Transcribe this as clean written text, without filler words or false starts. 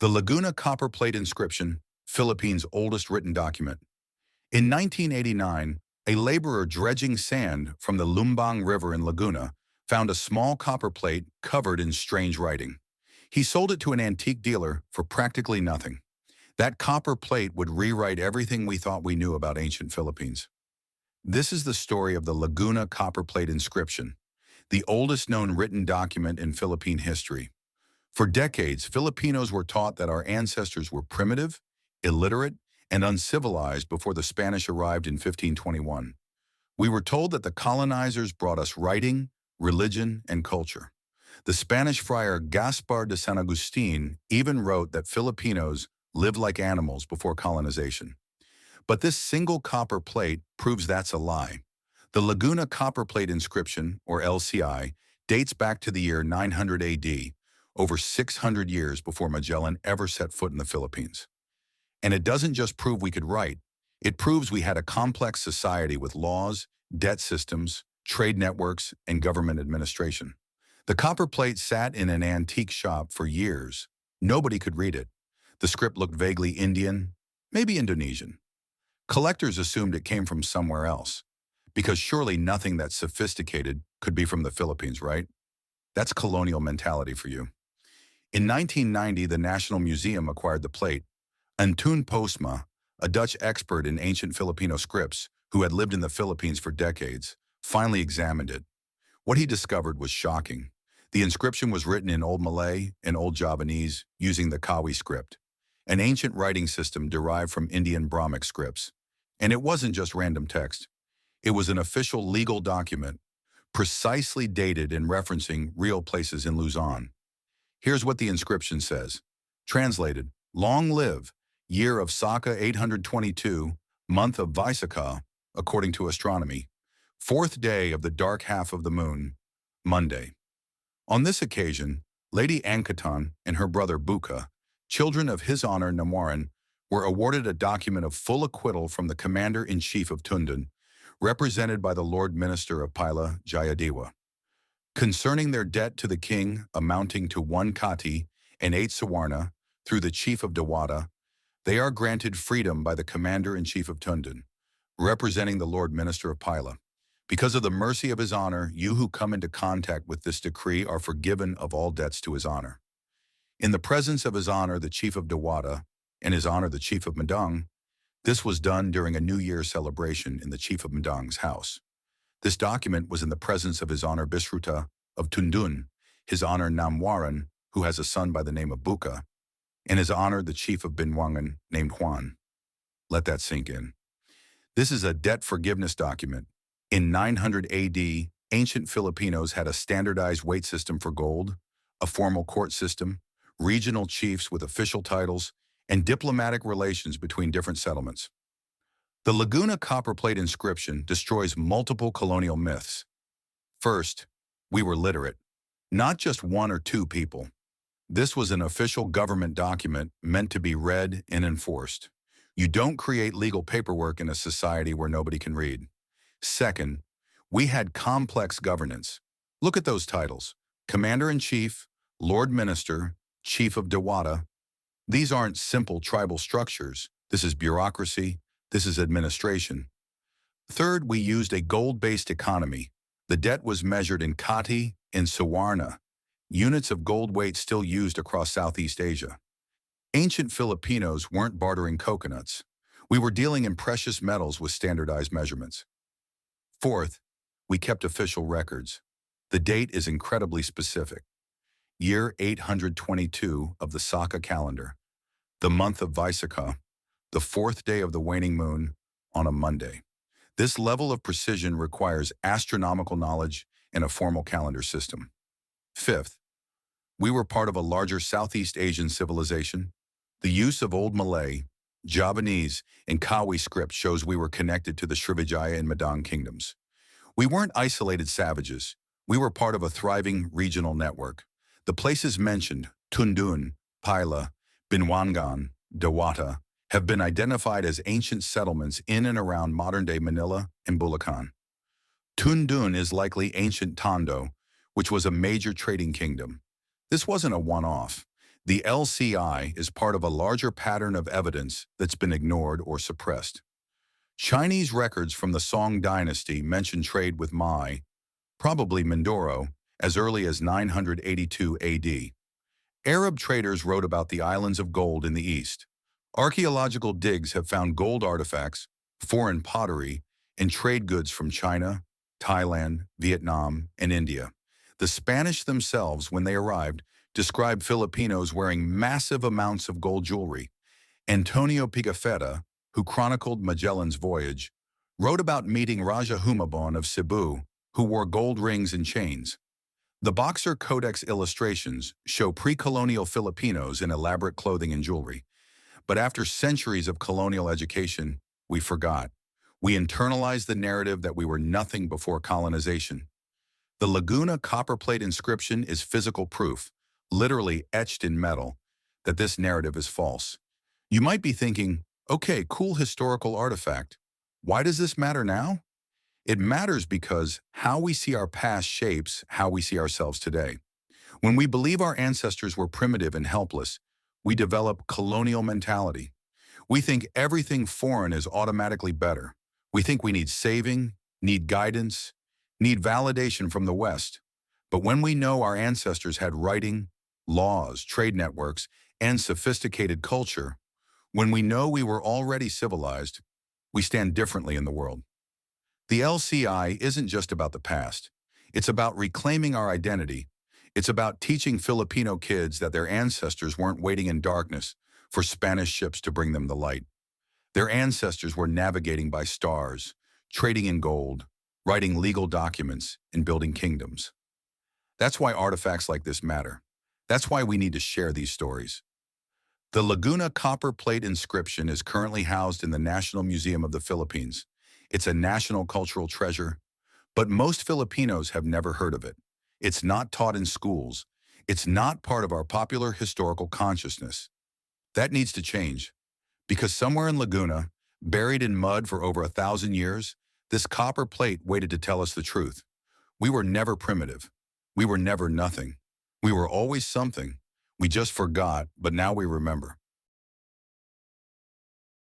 The Laguna copper plate inscription, Philippines' oldest written document. In 1989, a laborer dredging sand from the Lumbang River in Laguna found a small copper plate covered in strange writing. He sold it to an antique dealer for practically nothing. That copper plate would rewrite everything we thought we knew about ancient Philippines. This is the story of the Laguna copper plate inscription, the oldest known written document in Philippine history. For decades, Filipinos were taught that our ancestors were primitive, illiterate, and uncivilized before the Spanish arrived in 1521. We were told that the colonizers brought us writing, religion, and culture. The Spanish friar Gaspar de San Agustin even wrote that Filipinos lived like animals before colonization. But this single copper plate proves that's a lie. The Laguna copper plate inscription, or LCI, dates back to the year 900 AD, over 600 years before Magellan ever set foot in the Philippines. And it doesn't just prove we could write, it proves we had a complex society with laws, debt systems, trade networks, and government administration. The copper plate sat in an antique shop for years. Nobody could read it. The script looked vaguely Indian, maybe Indonesian. Collectors assumed it came from somewhere else, because surely nothing that sophisticated could be from the Philippines, right? That's colonial mentality for you. In 1990, the National Museum acquired the plate. Antun Postma, a Dutch expert in ancient Filipino scripts who had lived in the Philippines for decades, finally examined it. What he discovered was shocking. The inscription was written in Old Malay and Old Javanese using the Kawi script, an ancient writing system derived from Indian Brahmic scripts. And it wasn't just random text. It was an official legal document, precisely dated and referencing real places in Luzon. Here's what the inscription says. Translated, "Long live, year of Saka 822, month of Vaisakha, according to astronomy, fourth day of the dark half of the moon, Monday." On this occasion, Lady Ankatan and her brother Buka, children of His Honor Namoran, were awarded a document of full acquittal from the Commander-in-Chief of Tundan, represented by the Lord Minister of Pila, Jayadiwa. Concerning their debt to the king amounting to 1 kati and 8 sawarna through the chief of Dawada, they are granted freedom by the Commander-in-Chief of Tundan, representing the Lord Minister of Pila. Because of the mercy of His Honor, you who come into contact with this decree are forgiven of all debts to His Honor. In the presence of His Honor, the Chief of Dawada, and His Honor, the Chief of Madang, this was done during a New Year celebration in the Chief of Madang's house. This document was in the presence of His Honor Bisruta of Tundun, His Honor Namwaran, who has a son by the name of Buka, and His Honor the Chief of Binwangan named Juan. Let that sink in. This is a debt forgiveness document. In 900 AD, ancient Filipinos had a standardized weight system for gold, a formal court system, regional chiefs with official titles, and diplomatic relations between different settlements. The Laguna copper plate inscription destroys multiple colonial myths. First, we were literate, not just one or two people. This was an official government document meant to be read and enforced. You don't create legal paperwork in a society where nobody can read. Second, we had complex governance. Look at those titles: Commander-in-Chief, Lord Minister, Chief of Dawada. These aren't simple tribal structures. This is bureaucracy. This is administration. Third, we used a gold-based economy. The debt was measured in kati and sawarna, units of gold weight still used across Southeast Asia. Ancient Filipinos weren't bartering coconuts. We were dealing in precious metals with standardized measurements. Fourth, we kept official records. The date is incredibly specific. Year 822 of the Saka calendar, the month of Vaisakha, the fourth day of the waning moon, on a Monday. This level of precision requires astronomical knowledge and a formal calendar system. Fifth, we were part of a larger Southeast Asian civilization. The use of Old Malay, Javanese, and Kawi script shows we were connected to the Srivijaya and Madang kingdoms. We weren't isolated savages. We were part of a thriving regional network. The places mentioned, Tundun, Pila, Binwangan, Dawata, have been identified as ancient settlements in and around modern-day Manila and Bulacan. Tundun is likely ancient Tondo, which was a major trading kingdom. This wasn't a one-off. The LCI is part of a larger pattern of evidence that's been ignored or suppressed. Chinese records from the Song dynasty mention trade with Mai, probably Mindoro, as early as 982 AD. Arab traders wrote about the islands of gold in the east. Archaeological digs have found gold artifacts, foreign pottery, and trade goods from China, Thailand, Vietnam, and India. The Spanish themselves, when they arrived, described Filipinos wearing massive amounts of gold jewelry. Antonio Pigafetta, who chronicled Magellan's voyage, wrote about meeting Raja Humabon of Cebu, who wore gold rings and chains. The Boxer Codex illustrations show pre-colonial Filipinos in elaborate clothing and jewelry. But after centuries of colonial education, we forgot. We internalized the narrative that we were nothing before colonization. The Laguna copperplate inscription is physical proof, literally etched in metal, that this narrative is false. You might be thinking, okay, cool historical artifact. Why does this matter now? It matters because how we see our past shapes how we see ourselves today. When we believe our ancestors were primitive and helpless, we develop colonial mentality. We think everything foreign is automatically better. We think we need saving, need guidance, need validation from the West. But when we know our ancestors had writing, laws, trade networks, and sophisticated culture, when we know we were already civilized, we stand differently in the world. The LCI isn't just about the past. It's about reclaiming our identity. It's about teaching Filipino kids that their ancestors weren't waiting in darkness for Spanish ships to bring them the light. Their ancestors were navigating by stars, trading in gold, writing legal documents, and building kingdoms. That's why artifacts like this matter. That's why we need to share these stories. The Laguna copper plate inscription is currently housed in the National Museum of the Philippines. It's a national cultural treasure, but most Filipinos have never heard of it. It's not taught in schools. It's not part of our popular historical consciousness. That needs to change, because somewhere in Laguna, buried in mud for over 1,000 years, this copper plate waited to tell us the truth. We were never primitive. We were never nothing. We were always something. We just forgot, but now we remember.